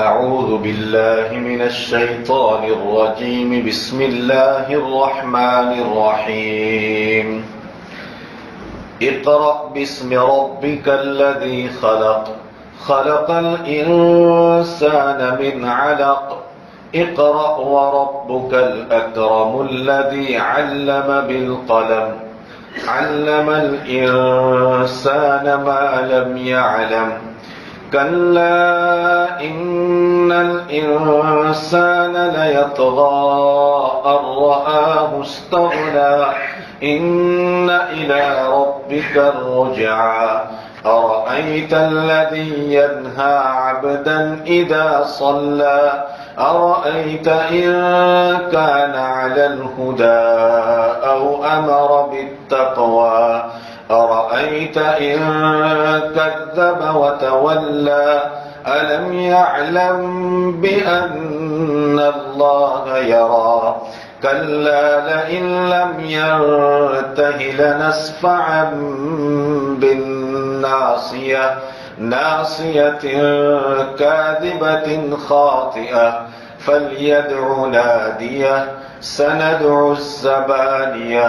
أعوذ بالله من الشيطان الرجيم. بسم الله الرحمن الرحيم. اقرأ باسم ربك الذي خلق. خلق الإنسان من علق. اقرأ وربك الأكرم الذي علم بالقلم. علم الإنسان ما لم يعلم. كلا إن الإنسان ليطغى أن رآه استغنى. إن إلى ربك الرجعى. أرأيت الذي ينهى عبدا إذا صلى. أرأيت إن كان على الهدى أو أمر بالتقوى. أرأيت إن كذب وتولى. ألم يعلم بأن الله يرى. كلا لئن لم ينته لنسفعا بالناصية. ناصية كاذبة خاطئة. فليدع ناديه. سندع الزبانية.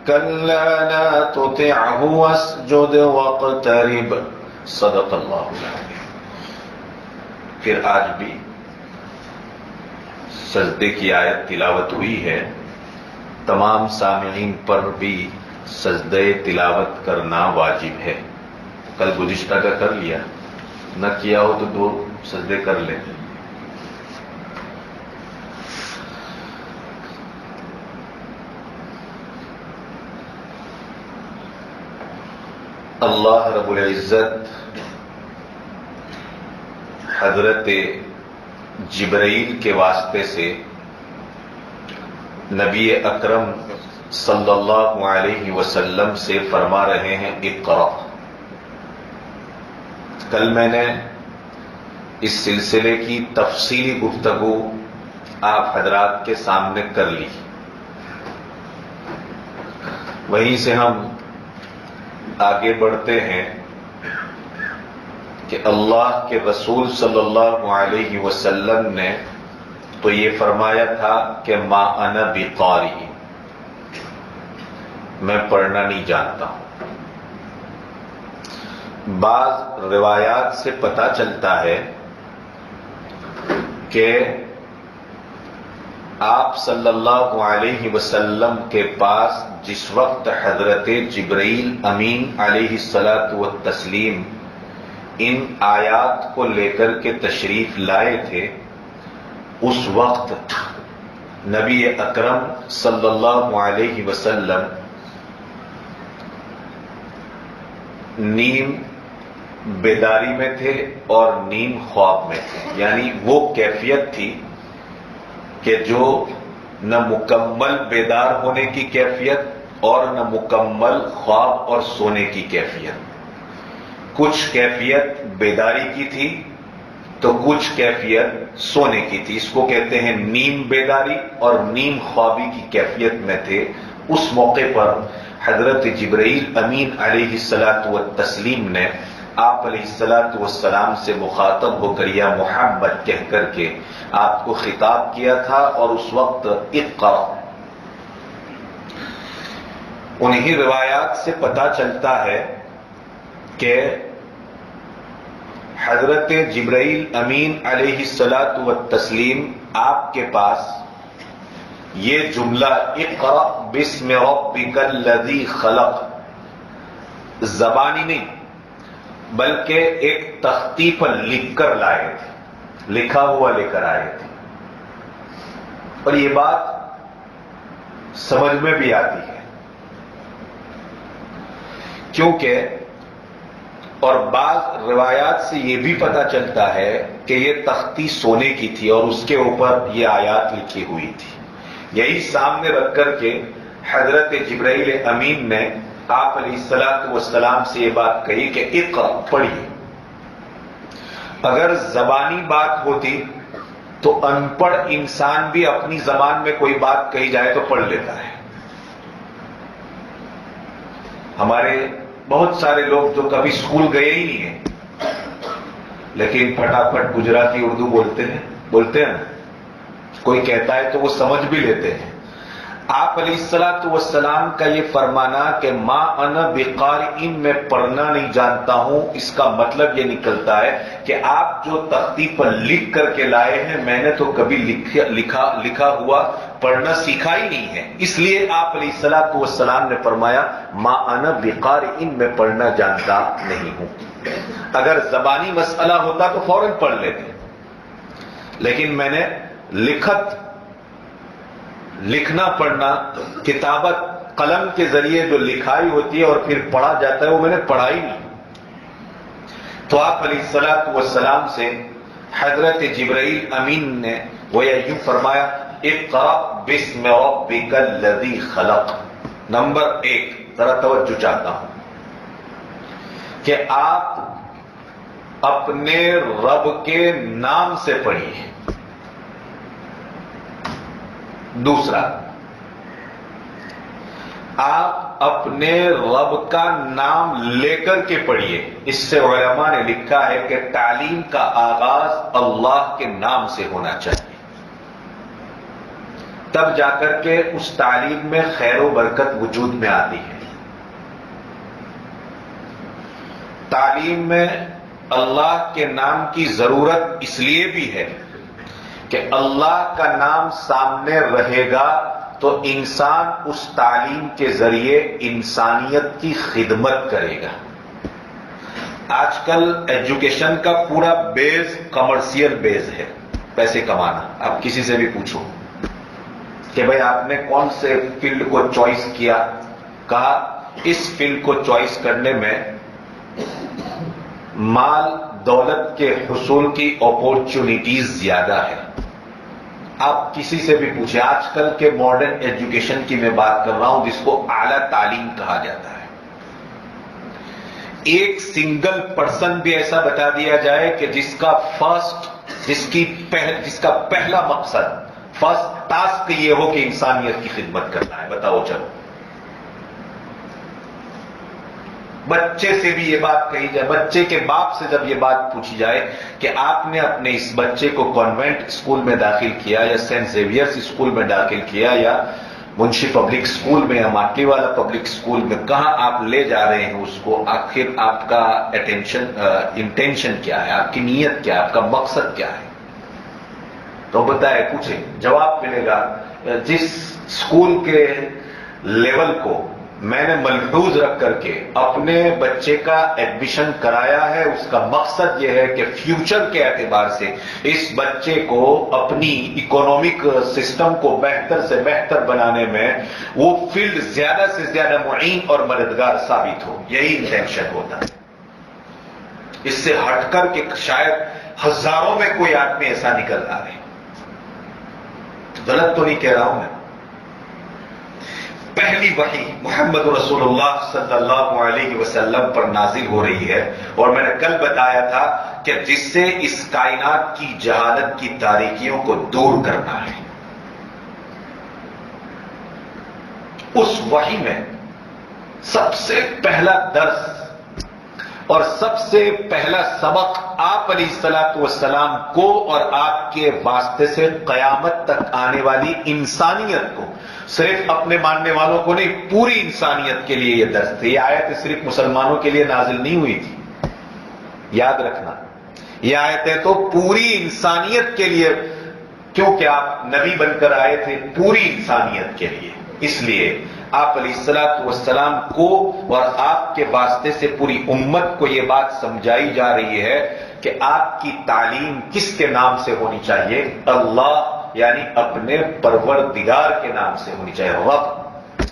كلا لا تطعه واسجد واقترب. صدق اللہ العظیم. پھر آج بھی سجدے کی آیت تلاوت ہوئی ہے. تمام سامعین پر بھی سجدے تلاوت کرنا واجب ہے. کل گزشتہ کا کر لیا، نہ کیا ہو تو 2 سجدے کر لیں. اللہ رب العزت حضرت جبرائیل کے واسطے سے نبی اکرم صلی اللہ علیہ وسلم سے فرما رہے ہیں اقرأ. کل میں نے اس سلسلے کی تفصیلی گفتگو آپ حضرات کے سامنے کر لی. وہیں سے ہم آگے بڑھتے ہیں کہ اللہ کے رسول صلی اللہ علیہ وسلم نے تو یہ فرمایا تھا کہ ما انا بقاری، میں پڑھنا نہیں جانتا ہوں. بعض روایات سے پتہ چلتا ہے کہ آپ صلی اللہ علیہ وسلم کے پاس جس وقت حضرت جبرائیل امین علیہ الصلاۃ والتسلیم ان آیات کو لے کر کے تشریف لائے تھے، اس وقت نبی اکرم صلی اللہ علیہ وسلم نیم بیداری میں تھے اور نیم خواب میں تھے. یعنی وہ کیفیت تھی کہ جو نہ مکمل بیدار ہونے کی کیفیت اور نہ مکمل خواب اور سونے کی کیفیت. کچھ کیفیت بیداری کی تھی تو کچھ کیفیت سونے کی تھی. اس کو کہتے ہیں نیم بیداری اور نیم خوابی کی کیفیت میں تھے. اس موقع پر حضرت جبرائیل امین علیہ الصلاۃ والتسلیم نے آپ علیہ الصلاۃ والسلام سے مخاطب ہو کر یا محمد کہہ کر کے آپ کو خطاب کیا تھا. اور اس وقت اقرأ. انہی روایات سے پتہ چلتا ہے کہ حضرت جبرائیل امین علیہ الصلاۃ والتسلیم آپ کے پاس یہ جملہ اقرأ باسم ربک الذی خلق زبانی نہیں بلکہ ایک تختی پر لکھ کر لائے تھے، لکھا ہوا لے کر آئے تھے. اور یہ بات سمجھ میں بھی آتی ہے کیونکہ اور بعض روایات سے یہ بھی پتہ چلتا ہے کہ یہ تختی سونے کی تھی اور اس کے اوپر یہ آیات لکھی ہوئی تھی. یہی سامنے رکھ کر کے حضرت جبرائیل امین نے آپ علیہ الصلاۃ والسلام سے یہ بات کہی کہ اقرأ پڑھیے. اگر زبانی بات ہوتی تو ان پڑھ انسان بھی اپنی زبان میں کوئی بات کہی جائے تو پڑھ لیتا ہے. ہمارے بہت سارے لوگ جو کبھی اسکول گئے ہی نہیں ہیں لیکن پھٹافٹ گجراتی اردو بولتے ہیں نا، کوئی کہتا ہے تو وہ سمجھ بھی لیتے ہیں۔ آپ علیہ الصلوۃ والسلام کا یہ فرمانا کہ ما انا بقارئ، میں پڑھنا نہیں جانتا ہوں، اس کا مطلب یہ نکلتا ہے کہ آپ جو تختی پر لکھ کر کے لائے ہیں میں نے تو کبھی لکھا ہوا پڑھنا سیکھا ہی نہیں ہے، اس لیے آپ علیہ الصلوۃ والسلام نے فرمایا ما انا بقارئ، میں پڑھنا جانتا نہیں ہوں۔ اگر زبانی مسئلہ ہوتا تو فوراً پڑھ لیتے، لیکن میں نے لکھنا پڑھنا، کتابت قلم کے ذریعے جو لکھائی ہوتی ہے اور پھر پڑھا جاتا ہے وہ میں نے پڑھا ہی نہیں۔ تو آپ علیہ الصلوۃ والسلام سے حضرت جبرائیل امین نے وہ یوں فرمایا اقرأ باسم ربک الذی خلق۔ نمبر 1 ذرا توجہ چاہتا ہوں کہ آپ اپنے رب کے نام سے پڑھیے۔ دوسرا، آپ اپنے رب کا نام لے کر کے پڑھیے۔ اس سے علماء نے لکھا ہے کہ تعلیم کا آغاز اللہ کے نام سے ہونا چاہیے، تب جا کر کے اس تعلیم میں خیر و برکت وجود میں آتی ہے۔ تعلیم میں اللہ کے نام کی ضرورت اس لیے بھی ہے کہ اللہ کا نام سامنے رہے گا تو انسان اس تعلیم کے ذریعے انسانیت کی خدمت کرے گا۔ آج کل ایجوکیشن کا پورا بیس کمرشل بیس ہے، پیسے کمانا۔ آپ کسی سے بھی پوچھو کہ بھئی آپ نے کون سے فیلڈ کو چوائس کیا، کہا اس فیلڈ کو چوائس کرنے میں مال دولت کے حصول کی اپورچونیٹیز زیادہ ہے۔ آپ کسی سے بھی پوچھیں، آج کل کے ماڈرن ایجوکیشن کی میں بات کر رہا ہوں جس کو اعلی تعلیم کہا جاتا ہے، ایک سنگل پرسن بھی ایسا بتا دیا جائے کہ جس کا پہلا مقصد، فرسٹ ٹاسک یہ ہو کہ انسانیت کی خدمت کرنا ہے، بتاؤ چلو۔ بچے سے بھی یہ بات کہی جائے، بچے کے باپ سے جب یہ بات پوچھی جائے کہ آپ نے اپنے اس بچے کو کانوینٹ اسکول میں داخل کیا یا سینٹ زیویئرس اسکول میں داخل کیا یا منشی پبلک اسکول میں یا ماٹلی والا پبلک اسکول میں، کہاں آپ لے جا رہے ہیں اس کو، آخر آپ کا انٹینشن کیا ہے، آپ کی نیت کیا ہے، آپ کا مقصد کیا ہے؟ تو بتائے، پوچھیں، جواب ملے گا۔ جس اسکول کے لیول کو میں نے ملحوظ رکھ کر کے اپنے بچے کا ایڈمیشن کرایا ہے، اس کا مقصد یہ ہے کہ فیوچر کے اعتبار سے اس بچے کو اپنی اکنامک سسٹم کو بہتر سے بہتر بنانے میں وہ فیلڈ زیادہ سے زیادہ معین اور مددگار ثابت ہو، یہی انٹینشن ہوتا ہے۔ اس سے ہٹ کر کے شاید ہزاروں میں کوئی آدمی ایسا نکل رہا ہے، غلط تو نہیں کہہ رہا ہوں میں۔ پہلی وحی محمد رسول اللہ صلی اللہ علیہ وسلم پر نازل ہو رہی ہے، اور میں نے کل بتایا تھا کہ جس سے اس کائنات کی جہالت کی تاریکیوں کو دور کرنا ہے۔ اس وحی میں سب سے پہلا درس اور سب سے پہلا سبق آپ علیہ الصلوۃ والسلام کو اور آپ کے واسطے سے قیامت تک آنے والی انسانیت کو، صرف اپنے ماننے والوں کو نہیں، پوری انسانیت کے لیے یہ درس تھی۔ یہ آیت صرف مسلمانوں کے لیے نازل نہیں ہوئی تھی، یاد رکھنا، یہ آیتیں تو پوری انسانیت کے لیے، کیونکہ آپ نبی بن کر آئے تھے پوری انسانیت کے لیے، اس لیے آپ علیہ الصلوۃ والسلام کو اور آپ کے واسطے سے پوری امت کو یہ بات سمجھائی جا رہی ہے کہ آپ کی تعلیم کس کے نام سے ہونی چاہیے؟ اللہ، یعنی اپنے پروردگار کے نام سے ہونی چاہیے، رب،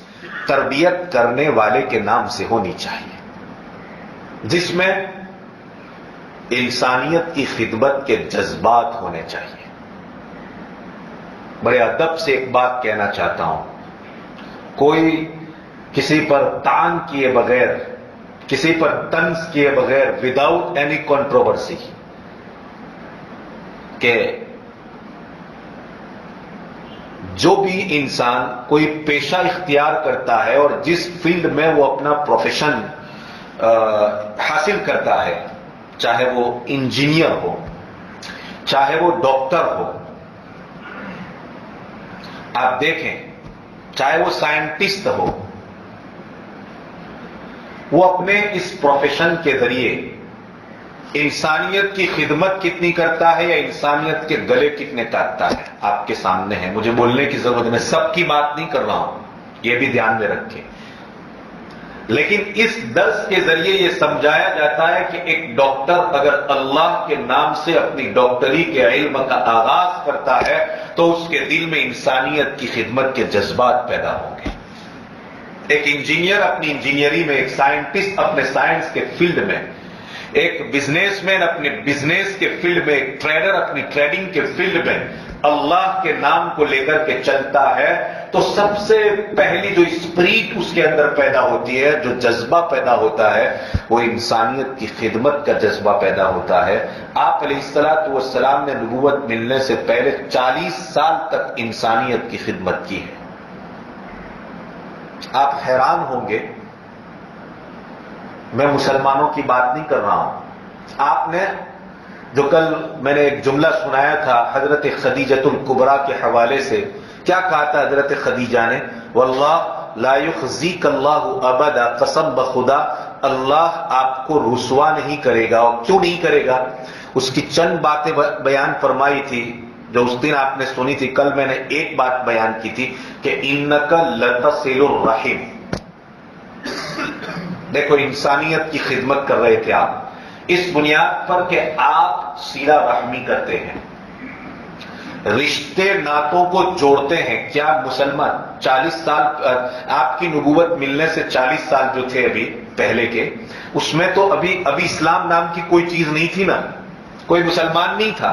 تربیت کرنے والے کے نام سے ہونی چاہیے، جس میں انسانیت کی خدمت کے جذبات ہونے چاہیے۔ بڑے ادب سے ایک بات کہنا چاہتا ہوں، کوئی کسی پر تان کیے بغیر، کسی پر طنز کیے بغیر، وداؤٹ اینی کنٹروورسی، کہ جو بھی انسان کوئی پیشہ اختیار کرتا ہے اور جس فیلڈ میں وہ اپنا پروفیشن حاصل کرتا ہے، چاہے وہ انجینئر ہو، چاہے وہ ڈاکٹر ہو، آپ دیکھیں چاہے وہ سائنٹسٹ ہو، وہ اپنے اس پروفیشن کے ذریعے انسانیت کی خدمت کتنی کرتا ہے یا انسانیت کے گلے کتنے کاٹتا ہے آپ کے سامنے ہے. مجھے بولنے کی ضرورت ہے، میں سب کی بات نہیں کر رہا ہوں، یہ بھی دھیان میں رکھیں. لیکن اس درس کے ذریعے یہ سمجھایا جاتا ہے کہ ایک ڈاکٹر اگر اللہ کے نام سے اپنی ڈاکٹری کے علم کا آغاز کرتا ہے تو اس کے دل میں انسانیت کی خدمت کے جذبات پیدا ہوں گے. ایک انجینئر اپنی انجینئری میں، ایک سائنٹسٹ اپنے سائنس کے فیلڈ میں، ایک بزنس مین اپنے بزنس کے فیلڈ میں، ایک ٹریڈر اپنی ٹریڈنگ کے فیلڈ میں اللہ کے نام کو لے کر کے چلتا ہے تو سب سے پہلی جو اسپرٹ اس کے اندر پیدا ہوتی ہے، جو جذبہ پیدا ہوتا ہے، وہ انسانیت کی خدمت کا جذبہ پیدا ہوتا ہے. آپ علیہ الصلوۃ والسلام نے نبوت ملنے سے پہلے 40 سال تک انسانیت کی خدمت کی ہے. آپ حیران ہوں گے، میں مسلمانوں کی بات نہیں کر رہا ہوں. آپ نے جو کل میں نے ایک جملہ سنایا تھا حضرت خدیجۃ الکبریٰ کے حوالے سے، کیا کہا تھا حضرت خدیجہ نے؟ واللہ لا یخزیک اللہ ابدا، قسم بخدا اللہ آپ کو رسوا نہیں کرے گا. اور کیوں نہیں کرے گا؟ اس کی چند باتیں بیان فرمائی تھی جو اس دن آپ نے سنی تھی. کل میں نے ایک بات بیان کی تھی کہ انک لتصل الرحم. دیکھو انسانیت کی خدمت کر رہے تھے آپ اس بنیاد پر کہ آپ صلہ رحمی کرتے ہیں، رشتے ناتوں کو جوڑتے ہیں. کیا مسلمان 40 سال آپ کی نبوت ملنے سے 40 سال جو تھے ابھی پہلے کے، اس میں تو ابھی اسلام نام کی کوئی چیز نہیں تھی نا، کوئی مسلمان نہیں تھا.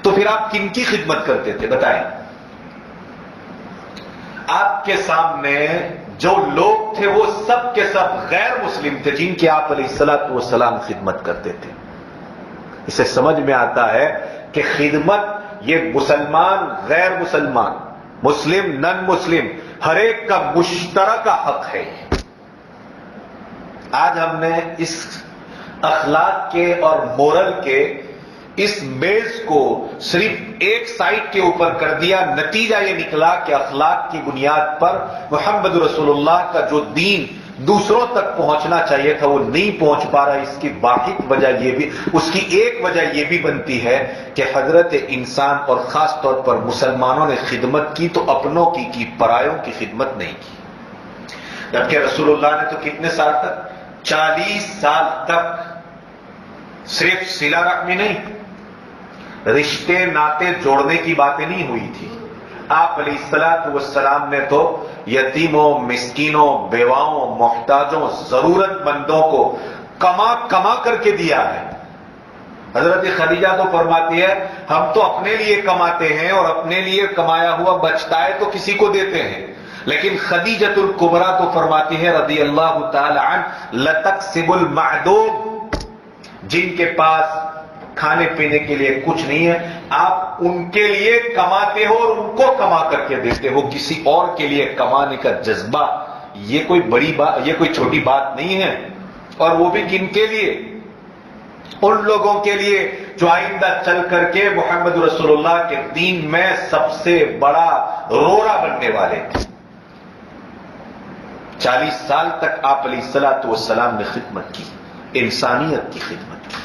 تو پھر آپ کن کی خدمت کرتے تھے بتائیں؟ آپ کے سامنے جو لوگ تھے وہ سب کے سب غیر مسلم تھے جن کی آپ علیہ الصلوۃ والسلام خدمت کرتے تھے. اسے سمجھ میں آتا ہے کہ خدمت یہ مسلمان، غیر مسلمان، مسلم، نن مسلم، ہر ایک کا مشترکہ حق ہے. آج ہم نے اس اخلاق کے اور مورل کے اس بیس کو صرف ایک سائٹ کے اوپر کر دیا. نتیجہ یہ نکلا کہ اخلاق کی بنیاد پر محمد رسول اللہ کا جو دین دوسروں تک پہنچنا چاہیے تھا وہ نہیں پہنچ پا رہا. اس کی واحد وجہ یہ بھی، اس کی ایک وجہ یہ بھی بنتی ہے کہ حضرت انسان اور خاص طور پر مسلمانوں نے خدمت کی تو اپنوں کی پرایوں کی خدمت نہیں کی. جبکہ رسول اللہ نے تو کتنے سال تک؟ 40 سال تک صرف صلہ رحمی نہیں، رشتے ناطے جوڑنے کی باتیں نہیں ہوئی تھی. آپ علیہ الصلوۃ والسلام نے تو یتیموں، مسکینوں، بیواؤں، محتاجوں، ضرورت مندوں کو کما کر کے دیا ہے. حضرت خدیجہ تو فرماتی ہے ہم تو اپنے لیے کماتے ہیں اور اپنے لیے کمایا ہوا بچتا ہے تو کسی کو دیتے ہیں. لیکن خدیجۃ الکبریٰ تو فرماتی ہے رضی اللہ تعالی عنہ لتکسب المعدوم، جن کے پاس کھانے پینے کے لیے کچھ نہیں ہے آپ ان کے لیے کماتے ہو اور ان کو کما کر کے دیتے ہو. کسی اور کے لیے کمانے کا جذبہ یہ کوئی بڑی بات، یہ کوئی چھوٹی بات نہیں ہے. اور وہ بھی کن کے لیے؟ ان لوگوں کے لیے جو آئندہ چل کر کے محمد رسول اللہ کے دین میں سب سے بڑا رورا بننے والے. 40 سال تک آپ علیہ الصلوۃ والسلام نے خدمت کی، انسانیت کی خدمت کی.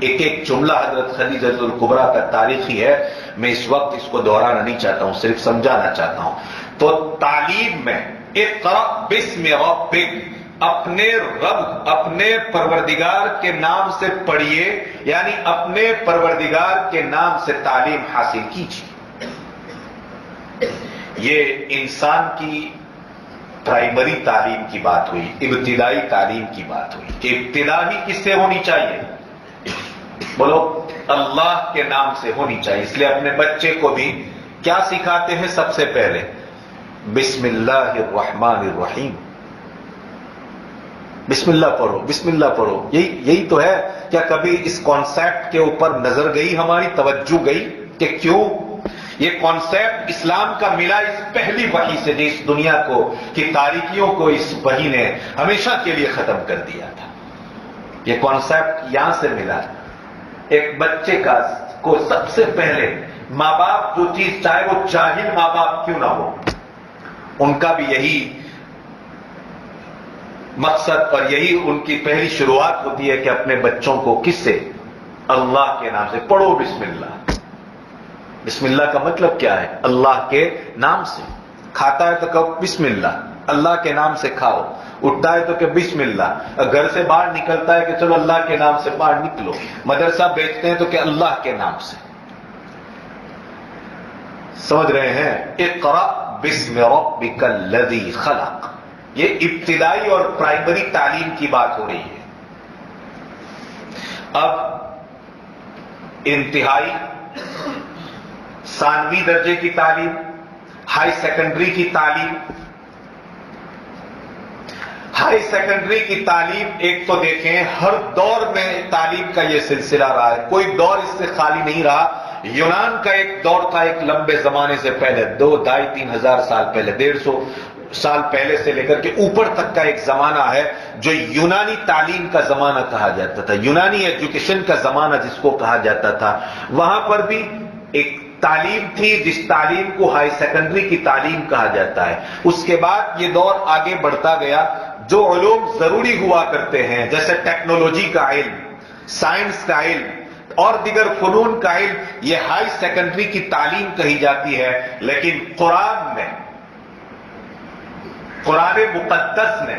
ایک ایک جملہ حضرت خدیجۃ الکبریٰ کا تاریخی ہے، میں اس وقت اس کو دہرانا نہیں چاہتا ہوں، صرف سمجھانا چاہتا ہوں. تو تعلیم میں اقرأ باسم ربک، اپنے رب، اپنے پروردگار کے نام سے پڑھیے، یعنی اپنے پروردگار کے نام سے تعلیم حاصل کیجیے. یہ انسان کی پرائمری تعلیم کی بات ہوئی، ابتدائی تعلیم کی بات ہوئی کہ ابتدا ہی کس سے ہونی چاہیے؟ بولو اللہ کے نام سے ہونی چاہیے. اس لیے اپنے بچے کو بھی کیا سکھاتے ہیں؟ سب سے پہلے بسم اللہ الرحمن الرحیم، بسم اللہ پڑھو، بسم اللہ پڑھو. یہی تو ہے. کیا کبھی اس کانسیپٹ کے اوپر نظر گئی، ہماری توجہ گئی کہ کیوں یہ کانسیپٹ اسلام کا ملا اس پہلی وحی سے جو اس دنیا کو کی تاریکیوں کو اس وحی نے ہمیشہ کے لیے ختم کر دیا تھا. یہ کانسیپٹ یہاں سے ملا. ایک بچے کو سب سے پہلے ماں باپ جو چیز چاہے وہ جاہل ماں باپ کیوں نہ ہو، ان کا بھی یہی مقصد اور یہی ان کی پہلی شروعات ہوتی ہے کہ اپنے بچوں کو کس سے؟ اللہ کے نام سے پڑھو بسم اللہ. بسم اللہ کا مطلب کیا ہے؟ اللہ کے نام سے. کھاتا ہے تو کہو بسم اللہ، اللہ کے نام سے کھاؤ. اٹھتا ہے تو کہ بسم اللہ. گھر سے باہر نکلتا ہے کہ چلو اللہ کے نام سے باہر نکلو. مدرسہ بیچتے ہیں تو کہ اللہ کے نام سے. سمجھ رہے ہیں؟ اقرأ بسم ربک الذی خلق. یہ ابتدائی اور پرائمری تعلیم کی بات ہو رہی ہے. اب انتہائی ثانوی درجے کی تعلیم، ہائی سیکنڈری کی تعلیم. ہائی سیکنڈری کی تعلیم ایک تو دیکھیں ہر دور میں تعلیم کا یہ سلسلہ رہا ہے، کوئی دور اس سے خالی نہیں رہا. یونان کا ایک دور تھا، ایک لمبے زمانے سے پہلے 2-2.5-3 سال پہلے، 150 سال پہلے سے لے کر کے اوپر تک کا ایک زمانہ ہے جو یونانی تعلیم کا زمانہ کہا جاتا تھا، یونانی ایجوکیشن کا زمانہ جس کو کہا جاتا تھا. وہاں پر بھی ایک تعلیم تھی جس تعلیم کو ہائی سیکنڈری کی تعلیم کہا جاتا ہے. اس کے بعد یہ دور آگے بڑھتا گیا. جو علوم ضروری ہوا کرتے ہیں جیسے ٹیکنالوجی کا علم، سائنس کا علم اور دیگر فنون کا علم، یہ ہائی سیکنڈری کی تعلیم کہی جاتی ہے. لیکن قرآن نے، قرآن مقدس نے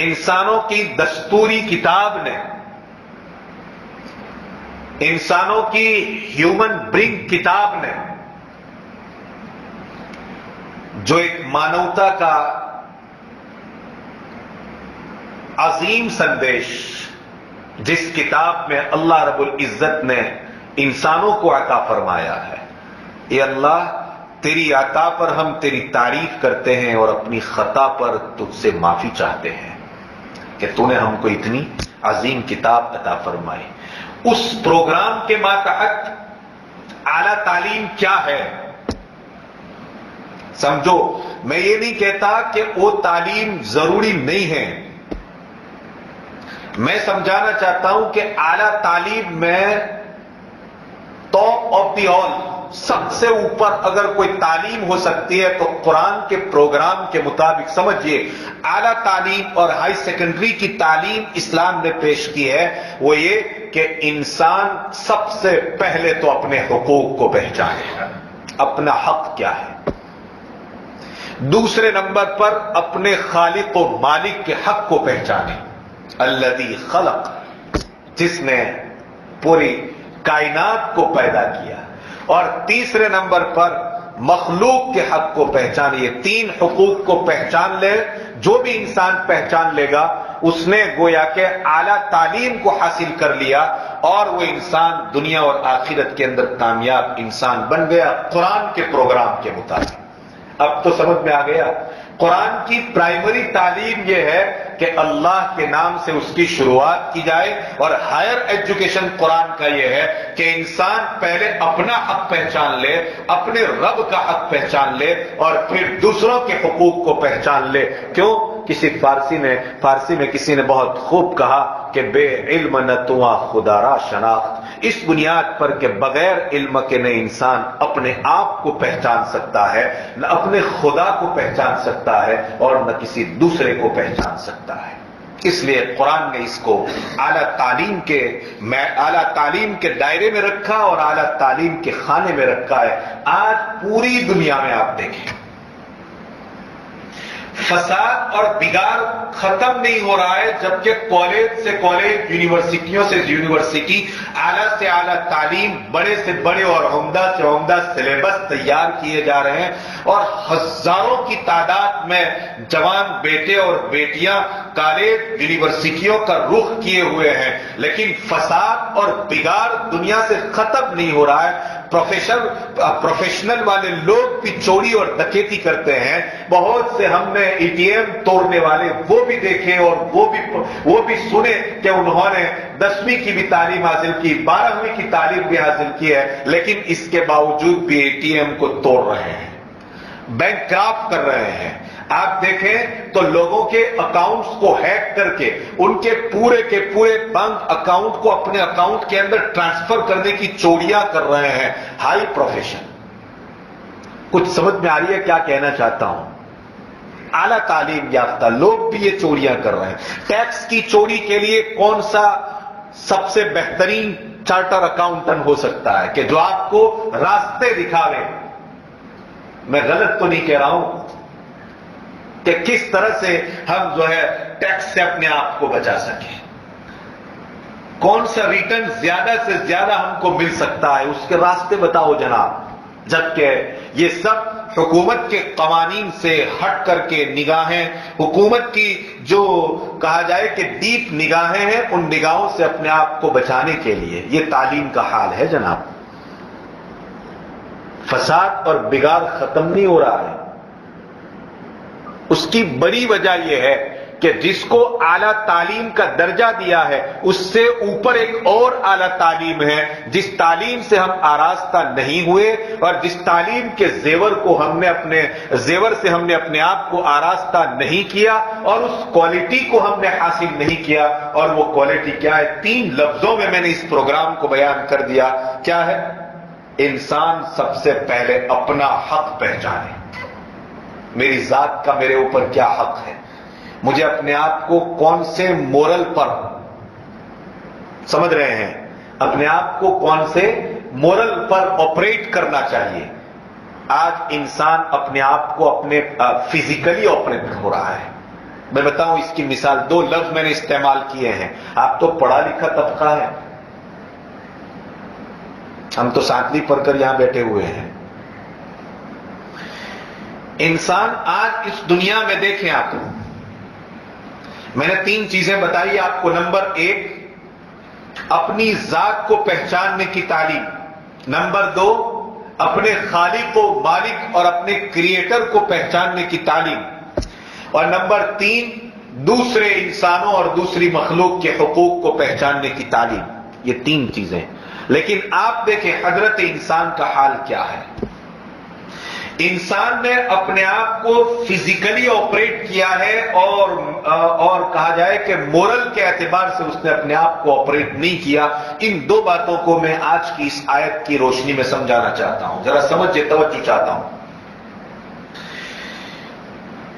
انسانوں کی دستوری کتاب نے، انسانوں کی ہیومن برینگ کتاب نے جو ایک مانوتا کا عظیم سندیش جس کتاب میں اللہ رب العزت نے انسانوں کو عطا فرمایا ہے، اے اللہ تیری عطا پر ہم تیری تعریف کرتے ہیں اور اپنی خطا پر تجھ سے معافی چاہتے ہیں کہ تو نے ہم کو اتنی عظیم کتاب عطا فرمائی. اس پروگرام کے ماتحت اعلی تعلیم کیا ہے سمجھو. میں یہ نہیں کہتا کہ وہ تعلیم ضروری نہیں ہے، میں سمجھانا چاہتا ہوں کہ اعلی تعلیم میں ٹاپ آف دی آل، سب سے اوپر اگر کوئی تعلیم ہو سکتی ہے تو قرآن کے پروگرام کے مطابق سمجھیے اعلی تعلیم اور ہائی سیکنڈری کی تعلیم اسلام نے پیش کی ہے. وہ یہ کہ انسان سب سے پہلے تو اپنے حقوق کو پہچانے، اپنا حق کیا ہے. دوسرے نمبر پر اپنے خالق و مالک کے حق کو پہچانے، الذی خلق، جس نے پوری کائنات کو پیدا کیا. اور تیسرے نمبر پر مخلوق کے حق کو پہچانے. یہ 3 حقوق کو پہچان لے، جو بھی انسان پہچان لے گا اس نے گویا کہ اعلی تعلیم کو حاصل کر لیا اور وہ انسان دنیا اور آخرت کے اندر کامیاب انسان بن گیا قرآن کے پروگرام کے مطابق. اب تو سمجھ میں آ گیا. قرآن کی پرائمری تعلیم یہ ہے کہ اللہ کے نام سے اس کی شروعات کی جائے، اور ہائر ایجوکیشن قرآن کا یہ ہے کہ انسان پہلے اپنا حق پہچان لے، اپنے رب کا حق پہچان لے اور پھر دوسروں کے حقوق کو پہچان لے. کیوں؟ فارسی میں کسی نے بہت خوب کہا کہ بے علم نہ تواں خدا را شناخت. اس بنیاد پر کہ بغیر علم کے نہ انسان اپنے آپ کو پہچان سکتا ہے، نہ اپنے خدا کو پہچان سکتا ہے اور نہ کسی دوسرے کو پہچان سکتا ہے. اس لیے قرآن نے اس کو اعلیٰ تعلیم کے دائرے میں رکھا اور اعلیٰ تعلیم کے خانے میں رکھا ہے. آج پوری دنیا میں آپ دیکھیں فساد اور بگاڑ ختم نہیں ہو رہا ہے، جبکہ کالج سے کالج، یونیورسٹیوں سے یونیورسٹی، اعلیٰ سے اعلیٰ تعلیم، بڑے سے بڑے اور عمدہ سے عمدہ سلیبس تیار کیے جا رہے ہیں اور ہزاروں کی تعداد میں جوان بیٹے اور بیٹیاں کالج یونیورسٹیوں کا رخ کیے ہوئے ہیں. لیکن فساد اور بگاڑ دنیا سے ختم نہیں ہو رہا ہے. پروفیشنل والے لوگ بھی چوری اور ڈکیتی کرتے ہیں. بہت سے ہم نے ATM توڑنے والے وہ بھی دیکھے اور وہ بھی سنے کہ انہوں نے 10ویں کی بھی تعلیم حاصل کی، 12ویں کی تعلیم بھی حاصل کی ہے، لیکن اس کے باوجود بھی ATM کو توڑ رہے ہیں، بینک کرافٹ کر رہے ہیں. آپ دیکھیں تو لوگوں کے اکاؤنٹس کو ہیک کر کے ان کے پورے بینک اکاؤنٹ کو اپنے اکاؤنٹ کے اندر ٹرانسفر کرنے کی چوریاں کر رہے ہیں. High profession. کچھ سمجھ میں آ رہی ہے کیا کہنا چاہتا ہوں؟ اعلی تعلیم یافتہ لوگ بھی یہ چوریاں کر رہے ہیں. ٹیکس کی چوری کے لیے کون سا سب سے بہترین چارٹر اکاؤنٹنٹ ہو سکتا ہے کہ جو آپ کو راستے دکھاوے؟ میں غلط تو نہیں کہہ رہا ہوں کہ کس طرح سے ہم جو ہے ٹیکس سے اپنے آپ کو بچا سکیں. کون سا ریٹرن زیادہ سے زیادہ ہم کو مل سکتا ہے، اس کے راستے بتاؤ جناب. جبکہ یہ سب حکومت کے قوانین سے ہٹ کر کے نگاہیں، حکومت کی جو کہا جائے کہ ڈیپ نگاہیں ہیں، ان نگاہوں سے اپنے آپ کو بچانے کے لیے یہ تعلیم کا حال ہے جناب. فساد اور بگاڑ ختم نہیں ہو رہا ہے. اس کی بڑی وجہ یہ ہے کہ جس کو اعلیٰ تعلیم کا درجہ دیا ہے اس سے اوپر ایک اور اعلیٰ تعلیم ہے جس تعلیم سے ہم آراستہ نہیں ہوئے اور جس تعلیم کے زیور سے ہم نے اپنے آپ کو آراستہ نہیں کیا اور اس کوالٹی کو ہم نے حاصل نہیں کیا. اور وہ کوالٹی کیا ہے؟ 3 لفظوں میں نے اس پروگرام کو بیان کر دیا. کیا ہے؟ انسان سب سے پہلے اپنا حق پہچانے. میری ذات کا میرے اوپر کیا حق ہے؟ مجھے اپنے آپ کو کون سے مورل پر، سمجھ رہے ہیں، اپنے آپ کو کون سے مورل پر آپریٹ کرنا چاہیے. آج انسان اپنے آپ کو اپنے فزیکلی آپریٹ ہو رہا ہے. میں بتاؤں اس کی مثال، 2 لفظ میں نے استعمال کیے ہیں. آپ تو پڑھا لکھا طبقہ ہے، ہم تو ساتویں پڑھ کر یہاں بیٹھے ہوئے ہیں. انسان آج اس دنیا میں دیکھیں آپ، میں نے 3 چیزیں بتائی آپ کو. نمبر 1 اپنی ذات کو پہچاننے کی تعلیم. نمبر 2 اپنے خالق و مالک اور اپنے کریٹر کو پہچاننے کی تعلیم. اور نمبر 3 دوسرے انسانوں اور دوسری مخلوق کے حقوق کو پہچاننے کی تعلیم. یہ 3 چیزیں. لیکن آپ دیکھیں حضرت انسان کا حال کیا ہے. انسان نے اپنے آپ کو فزیکلی آپریٹ کیا ہے اور کہا جائے کہ مورل کے اعتبار سے اس نے اپنے آپ کو آپریٹ نہیں کیا. ان 2 باتوں کو میں آج کی اس آیت کی روشنی میں سمجھانا چاہتا ہوں. ذرا سمجھے، توجہ چاہتا ہوں.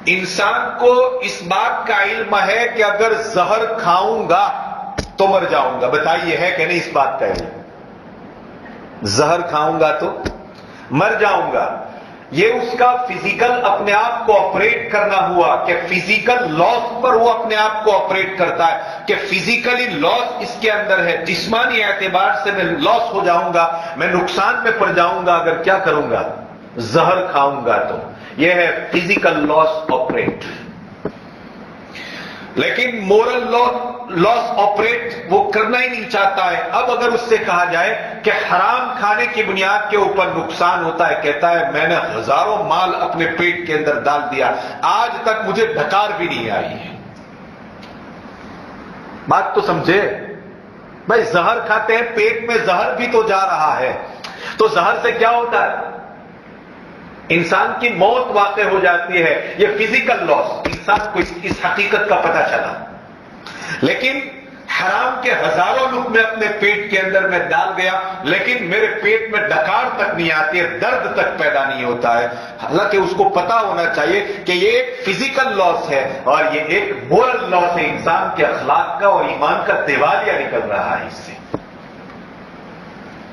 انسان کو اس بات کا علم ہے کہ اگر زہر کھاؤں گا تو مر جاؤں گا. بتائیے ہے کہ نہیں اس بات کا علم؟ زہر کھاؤں گا تو مر جاؤں گا. یہ اس کا فزیکل اپنے آپ کو آپریٹ کرنا ہوا کہ فزیکل لاس پر وہ اپنے آپ کو آپریٹ کرتا ہے کہ فزیکلی لاس اس کے اندر ہے. جسمانی اعتبار سے میں لاس ہو جاؤں گا، میں نقصان میں پڑ جاؤں گا اگر کیا کروں گا؟ زہر کھاؤں گا تو. یہ ہے فزیکل لاس آپریٹ. لیکن مورل لاس آپریٹ وہ کرنا ہی نہیں چاہتا ہے. اب اگر اس سے کہا جائے کہ حرام کھانے کی بنیاد کے اوپر نقصان ہوتا ہے، کہتا ہے میں نے ہزاروں مال اپنے پیٹ کے اندر ڈال دیا، آج تک مجھے ڈھکار بھی نہیں آئی ہے. بات تو سمجھے بھائی. زہر کھاتے ہیں، پیٹ میں زہر بھی تو جا رہا ہے. تو زہر سے کیا ہوتا ہے؟ انسان کی موت واقع ہو جاتی ہے. یہ فزیکل لاس انسان کو اس حقیقت کا پتہ چلا. لیکن حرام کے ہزاروں لقمے اپنے پیٹ کے اندر میں ڈال گیا، لیکن میرے پیٹ میں ڈکار تک نہیں آتی ہے، درد تک پیدا نہیں ہوتا ہے. حالانکہ اس کو پتا ہونا چاہیے کہ یہ ایک فزیکل لاس ہے اور یہ ایک مورل لاس ہے. انسان کے اخلاق کا اور ایمان کا دیوالیہ نکل رہا ہے اس سے.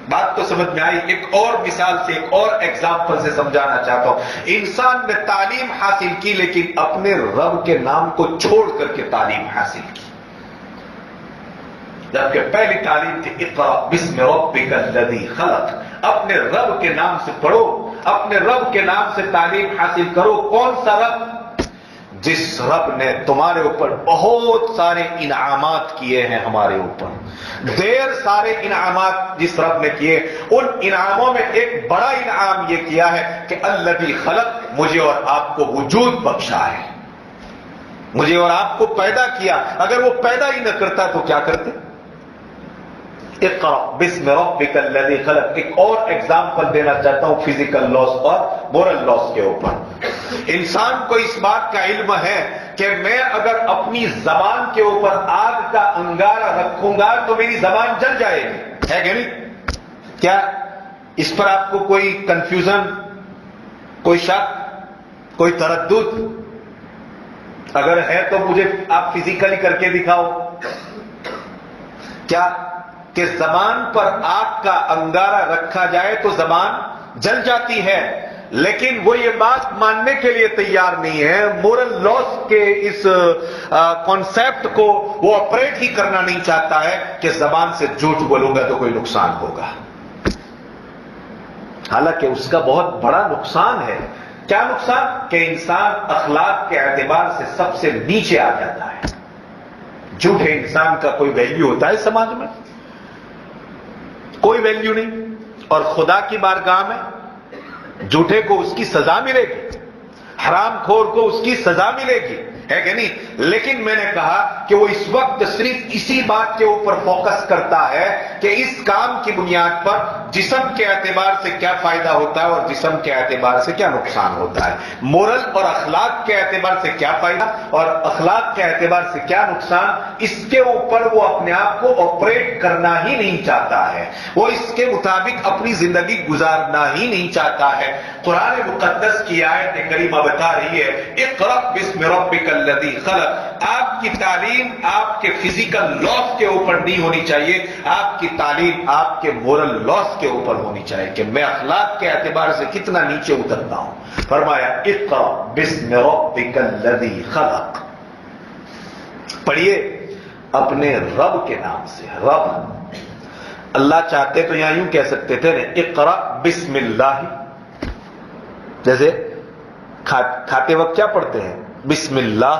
بات تو سمجھ میں آئی. ایک اور مثال سے، ایک اور ایگزامپل سے سمجھانا چاہتا ہوں. انسان نے تعلیم حاصل کی لیکن اپنے رب کے نام کو چھوڑ کر کے تعلیم حاصل کی. جبکہ پہلی تعلیم تھی اقرأ باسم ربک الذی خلق. اپنے رب کے نام سے پڑھو، اپنے رب کے نام سے تعلیم حاصل کرو. کون سا رب؟ جس رب نے تمہارے اوپر بہت سارے انعامات کیے ہیں، ہمارے اوپر ڈھیر سارے انعامات جس رب نے کیے. ان انعاموں میں ایک بڑا انعام یہ کیا ہے کہ الذی خلق، مجھے اور آپ کو وجود بخشا ہے، مجھے اور آپ کو پیدا کیا. اگر وہ پیدا ہی نہ کرتا تو کیا کرتے؟ اقرأ باسم ربک الذی خلق. ایک اور ایگزامپل دینا چاہتا ہوں فزیکل لاس اور مورل لاس کے اوپر. انسان کو اس بات کا علم ہے کہ میں اگر اپنی زبان کے اوپر آگ کا انگارہ رکھوں گا تو میری زبان جل جائے گی، ہے کہ نہیں؟ کیا اس پر آپ کو کوئی کنفیوژن، کوئی شک، کوئی تردد؟ اگر ہے تو مجھے آپ فزیکلی کر کے دکھاؤ کیا کہ زبان پر آگ کا انگارہ رکھا جائے تو زبان جل جاتی ہے، لیکن وہ یہ بات ماننے کے لیے تیار نہیں ہے، مورل لاس کے اس کانسیپٹ کو وہ آپریٹ ہی کرنا نہیں چاہتا ہے کہ زبان سے جھوٹ بولوں گا تو کوئی نقصان ہوگا، حالانکہ اس کا بہت بڑا نقصان ہے۔ کیا نقصان؟ کہ انسان اخلاق کے اعتبار سے سب سے نیچے آ جاتا ہے۔ جھوٹے انسان کا کوئی ویلیو ہوتا ہے سماج میں؟ کوئی ویلیو نہیں، اور خدا کی بارگاہ میں جھوٹے کو اس کی سزا ملے گی، حرام خور کو اس کی سزا ملے گی، ہے کہ نہیں؟ لیکن میں نے کہا کہ وہ اس وقت صرف اسی بات کے اوپر فوکس کرتا ہے کہ اس کام کی بنیاد پر جسم کے اعتبار سے کیا فائدہ ہوتا ہے اور جسم کے اعتبار سے کیا نقصان ہوتا ہے، مورل اور اخلاق کے اعتبار سے کیا فائدہ اور اخلاق کے اعتبار سے کیا نقصان، اس کے اوپر وہ اپنے آپ کو آپریٹ کرنا ہی نہیں چاہتا ہے، وہ اس کے مطابق اپنی زندگی گزارنا ہی نہیں چاہتا ہے۔ قرآن مقدس کی آیت کریمہ بتا رہی ہے اقرأ بسم ربک الذی خلق، آپ کی تعلیم آپ کے فزیکل لاس کے اوپر نہیں ہونی چاہیے، آپ کی تعلیم آپ کے مورل لاس کے اوپر ہونی چاہیے کہ میں اخلاق کے اعتبار سے کتنا نیچے اترتا ہوں۔ فرمایا اقرأ بسم ربک الذی خلق، پڑھیے اپنے رب کے نام سے۔ رب، اللہ چاہتے تو یہاں یوں کہہ سکتے تھے نا اقرأ بسم اللہ، جیسے کھاتے وقت کیا پڑھتے ہیں؟ بسم اللہ،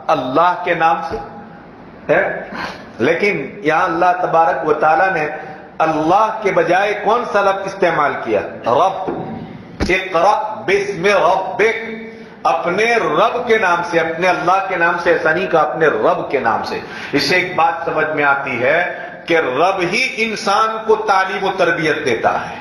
اللہ کے نام سے ہے، لیکن یہاں اللہ تبارک و تعالی نے اللہ کے بجائے کون سا لفظ استعمال کیا؟ رب۔ اقرأ بسم ربک، اپنے رب کے نام سے، اپنے اللہ کے نام سے، ایسا نہیں کہا اپنے رب کے نام سے۔ اس سے ایک بات سمجھ میں آتی ہے کہ رب ہی انسان کو تعلیم و تربیت دیتا ہے،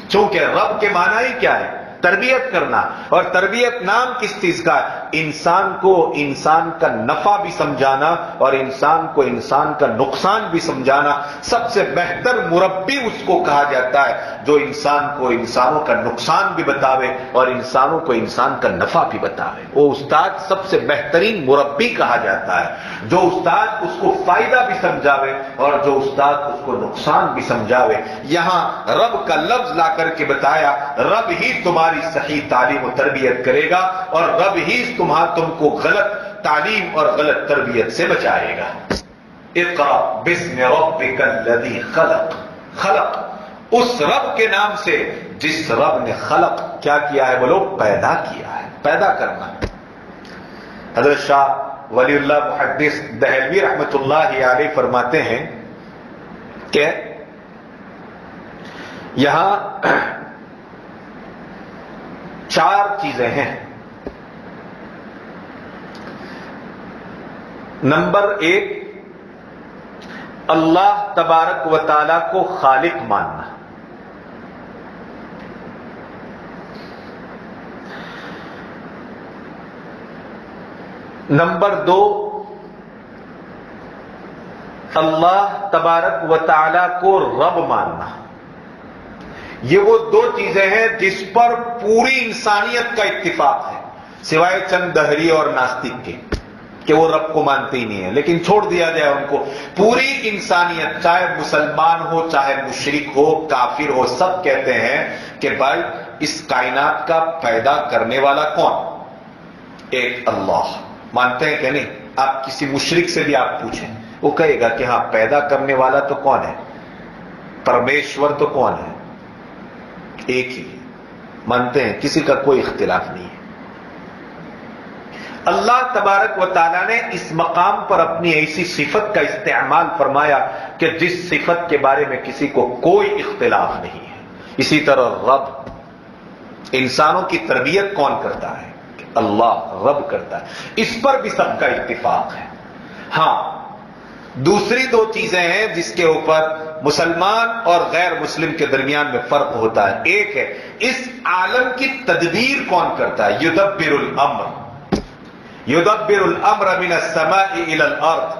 چونکہ رب کے معنی ہی کیا ہے؟ تربیت کرنا، اور تربیت نام کس چیز کا ہے؟ انسان کو انسان کا نفع بھی سمجھانا اور انسان کو انسان کا نقصان بھی سمجھانا۔ سب سے بہتر مربی اس کو کہا جاتا ہے جو انسان کو انسانوں کا نقصان بھی بتاوے اور انسانوں کو انسان کا نفع بھی بتاوے، وہ استاد سب سے بہترین مربی کہا جاتا ہے، جو استاد اس کو فائدہ بھی سمجھاوے اور جو استاد اس کو نقصان بھی سمجھاوے۔ یہاں رب کا لفظ لا کر کے بتایا رب ہی تمہاری صحیح تعلیم و تربیت کرے گا اور رب ہی تم کو غلط تعلیم اور غلط تربیت سے بچائے گا۔ اقرأ بسم ربک الذی خلق، خلق اس رب کے نام سے جس رب نے خلق کیا کیا ہے؟ بولو، پیدا کیا ہے، پیدا کرنا۔ حضرت شاہ ولی اللہ محدث دہلوی رحمت اللہ علیہ فرماتے ہیں کہ یہاں 4 چیزیں ہیں۔ نمبر 1، اللہ تبارک و تعالی کو خالق ماننا۔ نمبر 2، اللہ تبارک و تعالی کو رب ماننا۔ یہ وہ 2 چیزیں ہیں جس پر پوری انسانیت کا اتفاق ہے، سوائے چند دہری اور ناستک کے کہ وہ رب کو مانتے ہی نہیں ہیں، لیکن چھوڑ دیا جائے ان کو۔ پوری انسانیت چاہے مسلمان ہو چاہے مشرک ہو کافر ہو، سب کہتے ہیں کہ بھائی اس کائنات کا پیدا کرنے والا کون؟ ایک اللہ۔ مانتے ہیں کہ نہیں؟ آپ کسی مشرک سے بھی آپ پوچھیں وہ کہے گا کہ ہاں پیدا کرنے والا تو کون ہے؟ پرمیشور تو کون ہے؟ ایک ہی۔ مانتے ہیں، کسی کا کوئی اختلاف نہیں ہے۔ اللہ تبارک و تعالیٰ نے اس مقام پر اپنی ایسی صفت کا استعمال فرمایا کہ جس صفت کے بارے میں کسی کو کوئی اختلاف نہیں ہے۔ اسی طرح رب، انسانوں کی تربیت کون کرتا ہے؟ اللہ رب کرتا ہے، اس پر بھی سب کا اتفاق ہے۔ ہاں دوسری دو چیزیں ہیں جس کے اوپر مسلمان اور غیر مسلم کے درمیان میں فرق ہوتا ہے. ایک ہے اس عالم کی تدبیر کون کرتا ہے. یدبر الامر من السماء الى الارض.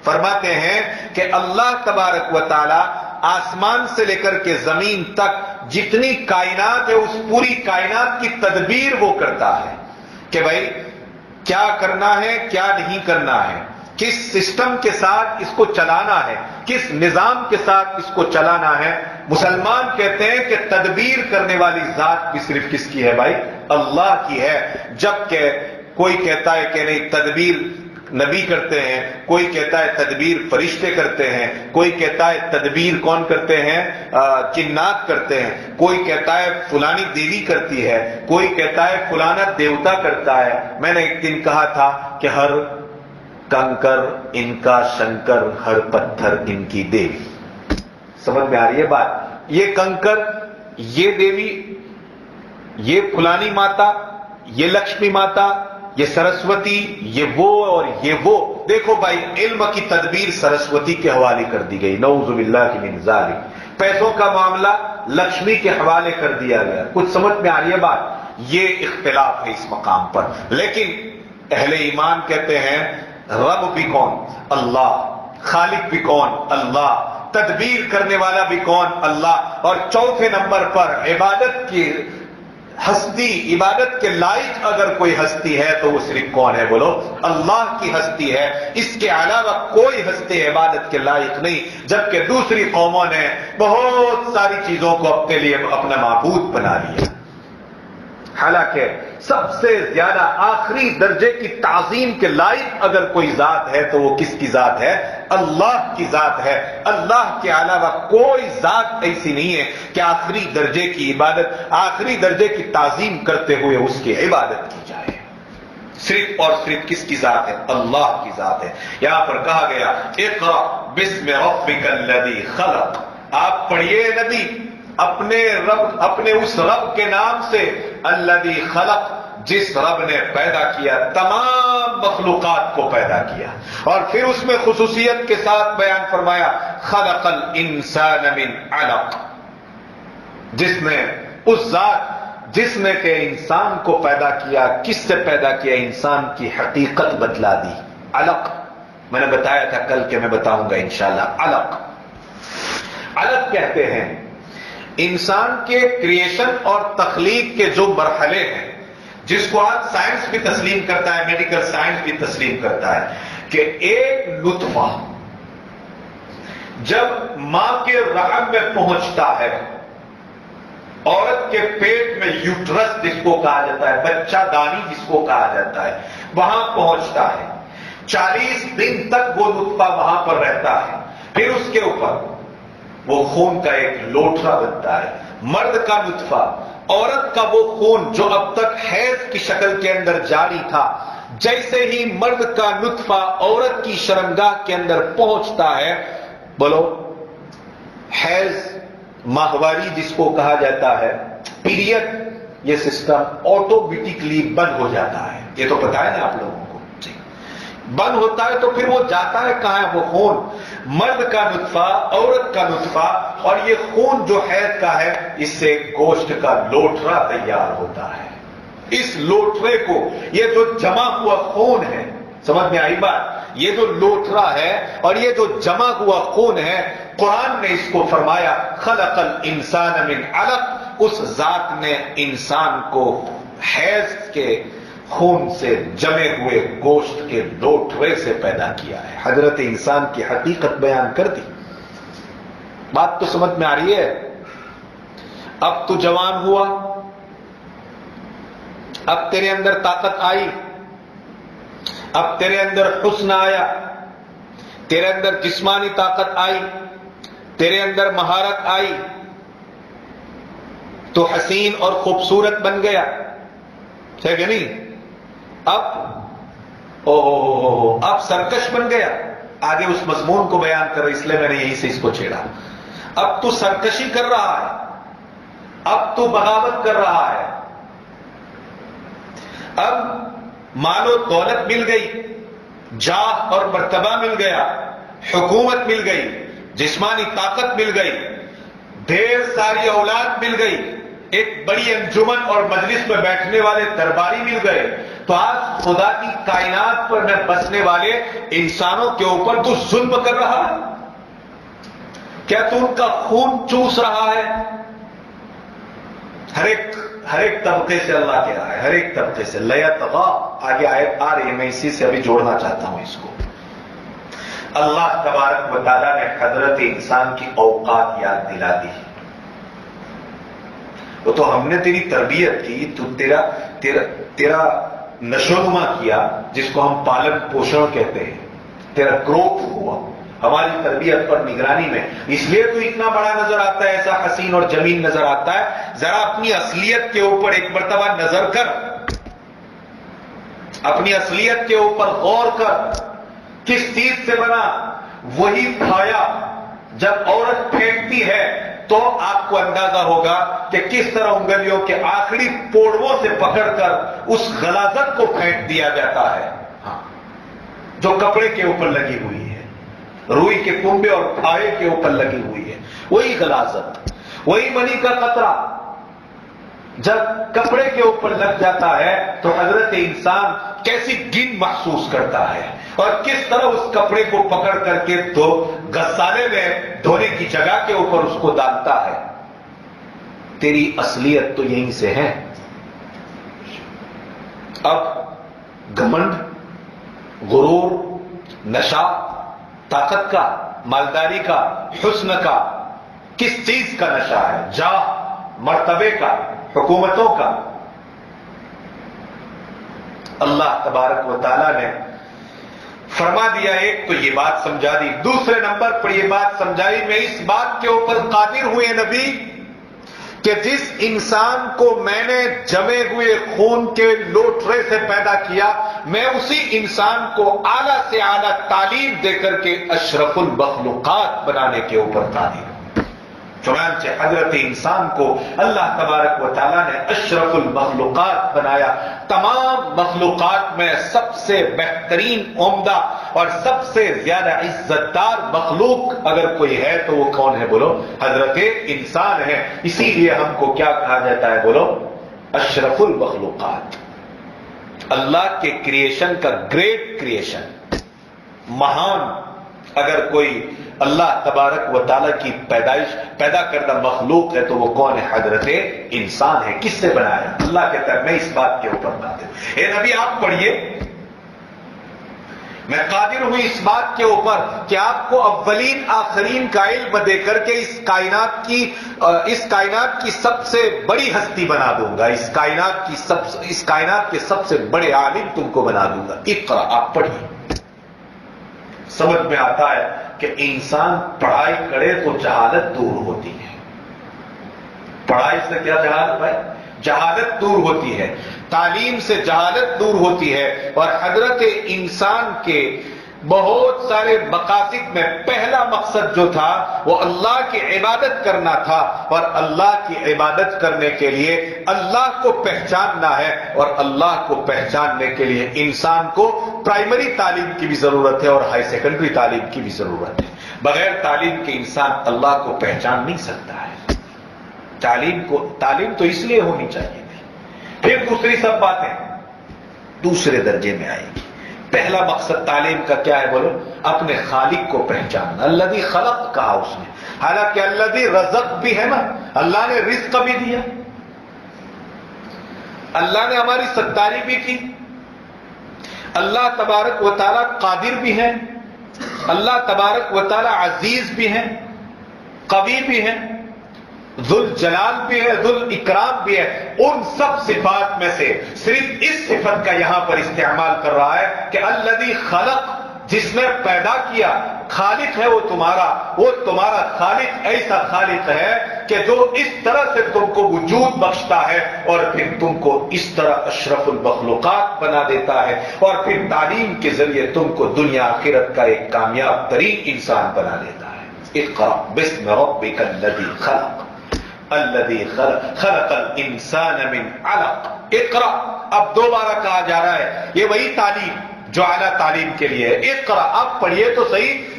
فرماتے ہیں کہ اللہ تبارک و تعالی آسمان سے لے کر کے زمین تک جتنی کائنات ہے اس پوری کائنات کی تدبیر وہ کرتا ہے کہ بھائی کیا کرنا ہے کیا نہیں کرنا ہے, کس سسٹم کے ساتھ اس کو چلانا ہے, کس نظام کے ساتھ اس کو چلانا ہے. مسلمان کہتے ہیں کہ تدبیر کرنے والی ذات بھی صرف کس کی ہے بھائی, اللہ کی ہے. جبکہ کوئی کہتا ہے کہ نہیں تدبیر نبی کرتے ہیں, کوئی کہتا ہے تدبیر فرشتے کرتے ہیں, کوئی کہتا ہے تدبیر کون کرتے ہیں جنات کرتے ہیں, کوئی کہتا ہے فلانی دیوی کرتی ہے, کوئی کہتا ہے فلانا دیوتا کرتا ہے. میں نے ایک دن کہا تھا کہ ہر کنکر ان کا شنکر, ہر پتھر ان کی دیوی. سمجھ میں آ رہی ہے بات. یہ کنکر, یہ دیوی, یہ فلانی ماتا, یہ لکشمی ماتا, یہ سرسوتی, یہ وہ اور یہ وہ. دیکھو بھائی علم کی تدبیر سرسوتی کے حوالے کر دی گئی, نعوذ باللہ من ذالک. پیسوں کا معاملہ لکشمی کے حوالے کر دیا گیا. کچھ سمجھ میں آ رہی ہے بات. یہ اختلاف ہے اس مقام پر. لیکن اہل ایمان کہتے ہیں رب بھی کون, اللہ. خالق بھی کون, اللہ. تدبیر کرنے والا بھی کون, اللہ. اور چوتھے نمبر پر عبادت کی ہستی, عبادت کے لائق اگر کوئی ہستی ہے تو وہ صرف کون ہے بولو, اللہ کی ہستی ہے. اس کے علاوہ کوئی ہستی عبادت کے لائق نہیں. جبکہ دوسری قوموں نے بہت ساری چیزوں کو اپنے لیے اپنا معبود بنا لیا. حالانکہ سب سے زیادہ آخری درجے کی تعظیم کے لائق اگر کوئی ذات ہے تو وہ کس کی ذات ہے, اللہ کی ذات ہے. اللہ کے علاوہ کوئی ذات ایسی نہیں ہے کہ آخری درجے کی عبادت, آخری درجے کی تعظیم کرتے ہوئے اس کی عبادت کی جائے. صرف اور صرف کس کی ذات ہے, اللہ کی ذات ہے. یہاں پر کہا گیا اقرأ بسم ربک الذی خلق. آپ پڑھیے نبی اپنے رب, اپنے اس رب کے نام سے, الذی خلق, جس رب نے پیدا کیا, تمام مخلوقات کو پیدا کیا. اور پھر اس میں خصوصیت کے ساتھ بیان فرمایا خلق الانسان من علق, جس نے اس ذات جس نے کہ انسان کو پیدا کیا, کس سے پیدا کیا, انسان کی حقیقت بتلا دی. علق میں نے بتایا تھا کل کہ میں بتاؤں گا انشاءاللہ. علق کہتے ہیں انسان کے کریشن اور تخلیق کے جو مرحلے ہیں, جس کو آج سائنس بھی تسلیم کرتا ہے, میڈیکل سائنس بھی تسلیم کرتا ہے کہ ایک نطفہ جب ماں کے رحم میں پہنچتا ہے, عورت کے پیٹ میں یوٹرس جس کو کہا جاتا ہے, بچہ دانی جس کو کہا جاتا ہے, وہاں پہنچتا ہے. 40 دن تک وہ نطفہ وہاں پر رہتا ہے. پھر اس کے اوپر وہ خون کا ایک لوٹھا بنتا ہے. مرد کا نطفہ, عورت کا وہ خون جو اب تک حیض کی شکل کے اندر جاری تھا, جیسے ہی مرد کا نطفہ عورت کی شرمگاہ کے اندر پہنچتا ہے, بولو حیض, ماہواری جس کو کہا جاتا ہے, پیریڈ, یہ سسٹم آٹومیٹکلی بند ہو جاتا ہے. یہ تو پتا ہے نا آپ لوگوں کو. بند ہوتا ہے تو پھر وہ جاتا ہے کہاں ہے, وہ خون, مرد کا نطفہ, عورت کا نطفہ, اور یہ خون جو حیض کا ہے اس سے گوشت کا لوٹھرا تیار ہوتا ہے. اس لوٹھرے کو, یہ جو جمع ہوا خون ہے, سمجھ میں آئی بات, یہ جو لوٹھرا ہے اور یہ جو جمع ہوا خون ہے, قرآن نے اس کو فرمایا خلق الانسان من علق. اس ذات نے انسان کو حیض کے خون سے جمے ہوئے گوشت کے لوٹھرے سے پیدا کیا ہے. حضرت انسان کی حقیقت بیان کر دی. بات تو سمجھ میں آ رہی ہے. اب تو جوان ہوا, اب تیرے اندر طاقت آئی, اب تیرے اندر حسن آیا, تیرے اندر جسمانی طاقت آئی, تیرے اندر مہارت آئی, تو حسین اور خوبصورت بن گیا, ہے کہ نہیں؟ اب سرکش بن گیا. آگے اس مضمون کو بیان کر رہا, اس لیے میں نے یہیں سے اس کو چھیڑا. اب تو سرکشی کر رہا ہے, اب تو بغاوت کر رہا ہے, اب مال و دولت مل گئی, جاہ اور مرتبہ مل گیا, حکومت مل گئی، جسمانی طاقت مل گئی، ڈھیر ساری اولاد مل گئی، ایک بڑی انجمن اور مجلس میں بیٹھنے والے درباری مل گئے، تو آج خدا کی کائنات پر میں بسنے والے انسانوں کے اوپر تو ظلم کر رہا ہے؟ کیا تو ان کا خون چوس رہا ہے؟ ہر ایک طبقے سے اللہ کہہ رہا ہے، ہر ایک طبقے سے لیطغا، آگے آیت آ رہی ہے، میں اسی سے ابھی جوڑنا چاہتا ہوں اس کو۔ اللہ تبارک و تعالیٰ نے حضرت انسان کی اوقات یاد دلا دی۔ وہ تو ہم نے تیری تربیت کی، تو تیرا نشو نما کیا، جس کو ہم پالن پوشن کہتے ہیں، تیرا گروتھ ہوا ہماری تربیت پر نگرانی میں، اس لیے تو اتنا بڑا نظر آتا ہے، ایسا حسین اور جمیل نظر آتا ہے۔ ذرا اپنی اصلیت کے اوپر ایک مرتبہ نظر کر، اپنی اصلیت کے اوپر غور کر، کس چیز سے بنا؟ وہی کھایا جب عورت پھینکتی ہے تو آپ کو اندازہ ہوگا کہ کس طرح انگلیوں کے آخری پوڑووں سے پکڑ کر اس غلاظت کو پھینک دیا جاتا ہے، جو کپڑے کے اوپر لگی ہوئی ہے، روئی کے کنبے اور پھائے کے اوپر لگی ہوئی ہے، وہی غلاظت، وہی منی کا قطرہ جب کپڑے کے اوپر لگ جاتا ہے تو حضرت انسان کیسی گن محسوس کرتا ہے، اور کس طرح اس کپڑے کو پکڑ کر کے تو غسالے میں دھونے کی جگہ کے اوپر اس کو ڈالتا ہے۔ تیری اصلیت تو یہیں سے ہے۔ اب گھمنڈ، غرور، نشہ، طاقت کا، مالداری کا، حسن کا، کس چیز کا نشہ ہے؟ جاہ، مرتبے کا، حکومتوں کا۔ اللہ تبارک و تعالیٰ نے فرما دیا، ایک تو یہ بات سمجھا دی، دوسرے نمبر پر یہ بات سمجھائی، میں اس بات کے اوپر قادر ہوئے نبی کہ جس انسان کو میں نے جمے ہوئے خون کے لوٹرے سے پیدا کیا، میں اسی انسان کو اعلیٰ سے اعلیٰ تعلیم دے کر کے اشرف المخلوقات بنانے کے اوپر قادر ہوں۔ چنانچہ حضرت انسان کو اللہ تبارک و تعالیٰ نے اشرف المخلوقات بنایا۔ تمام مخلوقات میں سب سے بہترین، عمدہ اور سب سے زیادہ عزت دار مخلوق اگر کوئی ہے تو وہ کون ہے؟ بولو، حضرت انسان ہے۔ اسی لیے ہم کو کیا کہا جاتا ہے؟ بولو، اشرف المخلوقات، اللہ کے کریشن کا گریٹ کریشن، مہان۔ اگر کوئی اللہ تبارک و تعالیٰ کی پیدا کردہ مخلوق ہے تو وہ کون ہے؟ حضرت انسان ہے۔ کس سے بنایا؟ اللہ کہتا ہے میں اس بات کے اوپر قادر ہوں۔ اے نبی آپ پڑھیے، میں قادر ہوں اس بات کے اوپر کہ آپ کو اولین آخرین کا علم دے کر کے اس کائنات کی سب سے بڑی ہستی بنا دوں گا، اس کائنات کے سب سے بڑے عالم تم کو بنا دوں گا۔ اقرا، آپ پڑھیے۔ سمجھ میں آتا ہے کہ انسان پڑھائی کرے تو جہالت دور ہوتی ہے۔ پڑھائی سے کیا جہالت ہے؟ جہالت دور ہوتی ہے، تعلیم سے جہالت دور ہوتی ہے۔ اور حضرت انسان کے بہت سارے مقاصد میں پہلا مقصد جو تھا وہ اللہ کی عبادت کرنا تھا، اور اللہ کی عبادت کرنے کے لیے اللہ کو پہچاننا ہے، اور اللہ کو پہچاننے کے لیے انسان کو پرائمری تعلیم کی بھی ضرورت ہے اور ہائی سیکنڈری تعلیم کی بھی ضرورت ہے۔ بغیر تعلیم کے انسان اللہ کو پہچان نہیں سکتا ہے۔ تعلیم تو اس لیے ہونی چاہیے تھی۔ پھر دوسری سب باتیں دوسرے درجے میں آئیں گی۔ پہلا مقصد تعلیم کا کیا ہے؟ بولو، اپنے خالق کو پہچاننا۔ الذی خلق کہا اس نے، حالانکہ الذی رزق بھی ہے نا، اللہ نے رزق بھی دیا، اللہ نے ہماری ستاری بھی کی۔ اللہ تبارک و تعالیٰ قادر بھی ہے، اللہ تبارک و تعالیٰ عزیز بھی ہے، قوی بھی ہے، ذل جلال بھی ہے، ذل اکرام بھی ہے۔ ان سب صفات میں سے صرف اس صفت کا یہاں پر استعمال کر رہا ہے کہ الذی خلق، جس نے پیدا کیا۔ خالق ہے وہ تمہارا خالق ایسا خالق ہے کہ جو اس طرح سے تم کو وجود بخشتا ہے اور پھر تم کو اس طرح اشرف المخلوقات بنا دیتا ہے، اور پھر تعلیم کے ذریعے تم کو دنیا آخرت کا ایک کامیاب ترین انسان بنا دیتا ہے۔ اقرأ باسم ربک الذی خلق الذی خلق الانسان من علق۔ اقرأ اب دوبارہ کہا جا رہا ہے، یہ وہی تعلیم جو اعلیٰ تعلیم کے لیے ہے۔ اقرأ، آپ پڑھیے تو صحیح،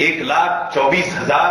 1,24,000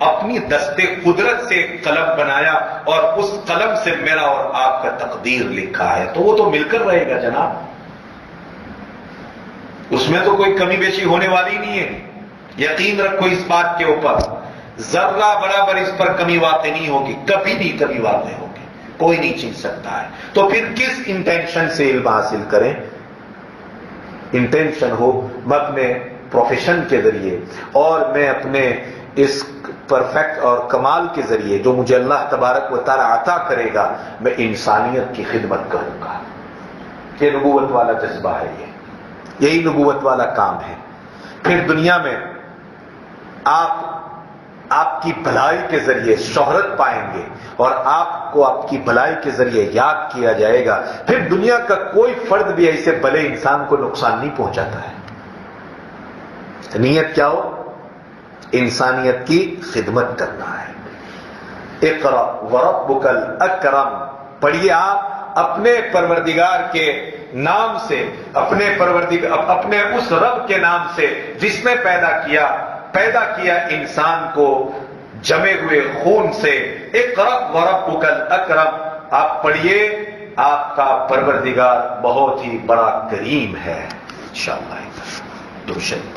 اپنی دستے قدرت سے ایک قلم بنایا اور اس قلم سے میرا اور آپ کا تقدیر لکھا ہے، تو وہ تو مل کر رہے گا جناب، اس میں تو کوئی کمی بیشی ہونے والی نہیں ہے. یقین رکھو اس بات کے اوپر، ذرہ برابر اس پر کمی واقع نہیں ہوگی، کبھی نہیں کمی واقع ہوگی، کوئی نہیں چیز سکتا ہے. تو پھر کس انٹینشن سے علم حاصل کریں؟ انٹینشن ہو میں اپنے پروفیشن کے ذریعے اور میں اپنے اس پرفیکٹ اور کمال کے ذریعے جو مجھے اللہ تبارک و تعالی عطا کرے گا، میں انسانیت کی خدمت کروں گا. یہ نبوت والا جذبہ ہے، یہی نبوت والا کام ہے. پھر دنیا میں آپ کی بھلائی کے ذریعے شہرت پائیں گے اور آپ کو آپ کی بھلائی کے ذریعے یاد کیا جائے گا. پھر دنیا کا کوئی فرد بھی ایسے بھلے انسان کو نقصان نہیں پہنچاتا ہے. نیت کیا ہو؟ انسانیت کی خدمت کرنا ہے. اقرأ وربک الاکرم، پڑھیے آپ اپنے پروردگار کے نام سے، اپنے اس رب کے نام سے جس نے پیدا کیا انسان کو جمے ہوئے خون سے. اقرأ وربک الاکرم، آپ پڑھیے، آپ کا پروردگار بہت ہی بڑا کریم ہے. انشاءاللہ درود شریف.